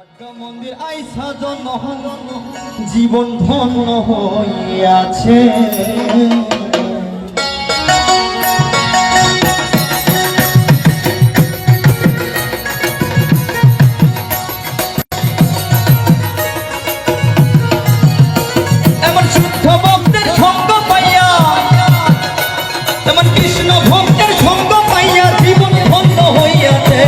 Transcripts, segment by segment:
মন্দির আইসা জন্য জীবন ধন্য হইয়াছে। এমন শুদ্ধ ভক্তের সঙ্গ পাইয়া, এমন কৃষ্ণ ভক্তের সঙ্গ পাইয়া জীবন ধন্য হইয়াছে।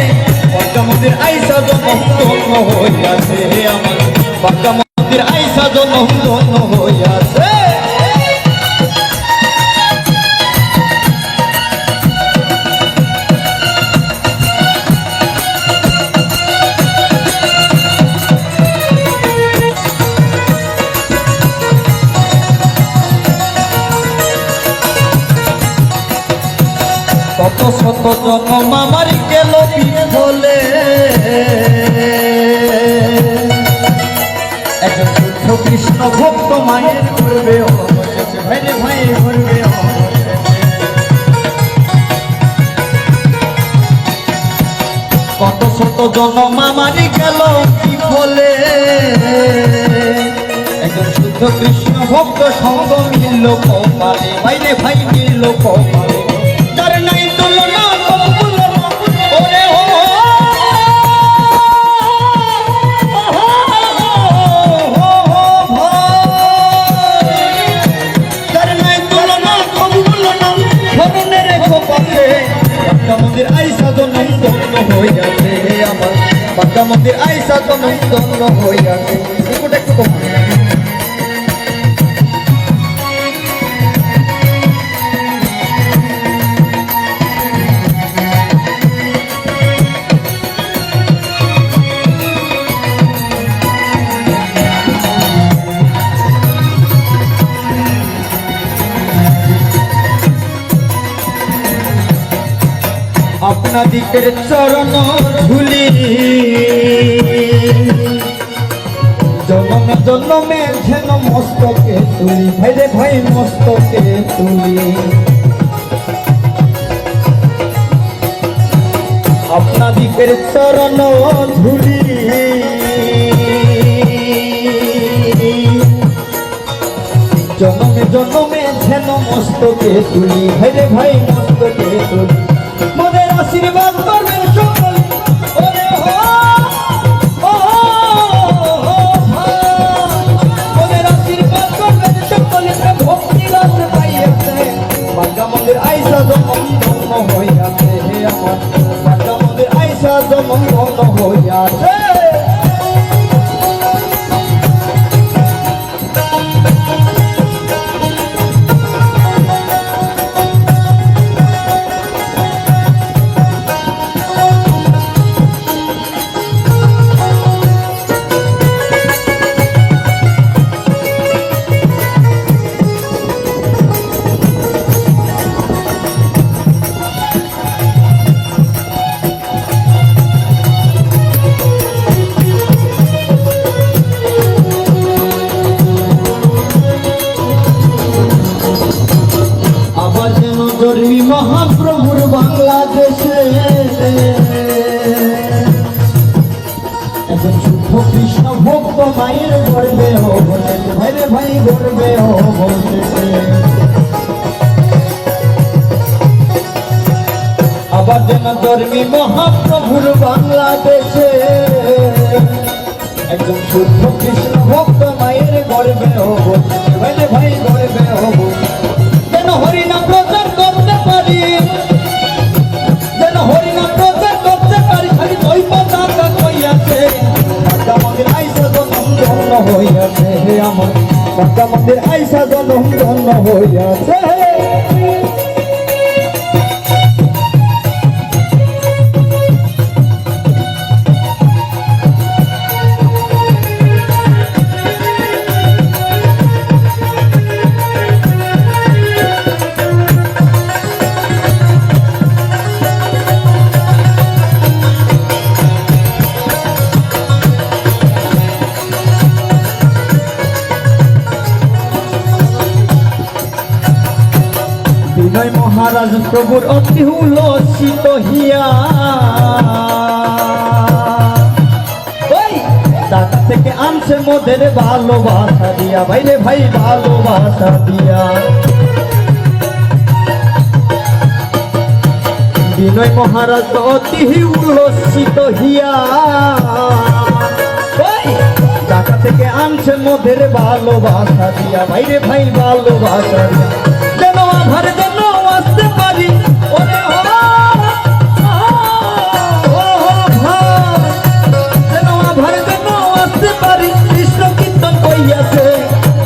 মন্দির আইসা জন্য ধন্য হইয়াছে, আমার বাঁকা মন্দির আইসা জন্য ধন্য হইয়াছে। কত শত জন্ম আমার গেল বিফলে, একজন শুদ্ধ কৃষ্ণ ভক্ত মায়ের করবে অবশেষে, ভাইরে ভাই করবে অবশেষে। কত শত জন্ম আমার গেল বিফলে, একজন শুদ্ধ কৃষ্ণ ভক্ত সঙ্গ মিলল কপালে, ভাইরে ভাই মিলল কপালে। তার নাই তুলনা কবুল ওরে ও, তার নাই তুলনা কবুল না মনে রেখো পাশে। বাঁকা মন্দির আইসা জন্য ধন্য হইয়াছে, আমার বাঁকা মন্দির আইসা জন্য ধন্য হইয়াছে। একটু কম আপনাদিকের চরণ ধুলি, জনমে জনমে যেন মস্তকে তুলি, ভাইরে ভাই মস্তকে তুলি। আপনাদিকের চরণ ধুলি, জনমে জনমে যেন মস্তকে তুলি, ভাইরে ভাই মস্তকে তুলি। মোদের আশীর্বাদ করবেন সকল ওরে হো, মোদের আশীর্বাদ করবেন সকল ভক্তি রস পাইয়াছে। বাঁকা মন্দির আইসা জন্ম ধন্য হইয়াছে, আমার বাঁকা মন্দির আইসা জন্ম ধন্য হইয়াছে। মহাপ্রভুর বাংলাদেশে একজন শুদ্ধ কৃষ্ণ ভক্ত মায়ের গর্বে অবশেষে, ভাইরে ভাই গর্বে অবশেষে। আবার যেন ধর্মী মহাপ্রভুর বাংলাদেশে একজন শুদ্ধ কৃষ্ণ ভক্ত মায়ের গর্বে অবশেষে, ভাইরে ভাই গর্বে অবশেষে। যেন হরিনাম প্রচার করতে পারি, যেন হরিনাম প্রচার করতে পারি, খালি ওই পতাকা কইয়াছে। বাঁকা মন্দির আইসা জন্ম ধন্য হইয়াছে, আমার বাঁকা মন্দির আইসা জন্ম ধন্য হইয়াছে। বিনয় মহারাজ প্রভুর অতি উলসিত হিয়া, ঢাকা থেকে আনছে মোদের ভালোবাসা দিয়া, ভাইরে ভাই ভালোবাসা দিয়া। বিনয় মহারাজ অতি উল্লসিত হিয়া, ঢাকা থেকে আনছে মোদের ভালোবাসা দিয়া, ভাইরে ভাই ভালোবাসা দিয়া। যেন আধার যেন আসতে পারি, ওরে ও যেন আধার যেন আসতে পারি, কৃষ্ণ কীর্তন কইয়াছে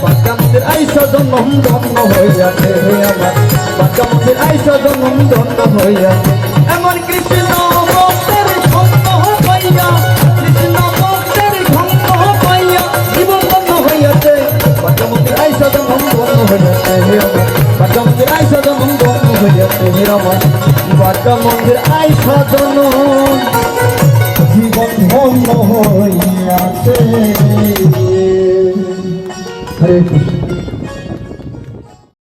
বাঁকা মন্দির আইসা জন্ম ধন্য হইয়াছে আমার, বাঁকা মন্দির আইসা জন্ম ধন্য হইয়াছে। এমন কৃষ্ণ ভক্তের ধন্য হইয়া, কৃষ্ণ ভক্তের ধন্য হইয়া জীবন ধন্য হইয়াছে, বাঁকা মন্দির আইসা জন্ম ধন্য হইয়াছে আমার, বাঁকা মন্দির আইসা জন্ম ধন্য হইয়াছে আমার, বাঁকা মন্দির আইসা জন্ম জীবন ধন্য হইয়াছে। হরে কৃষ্ণ।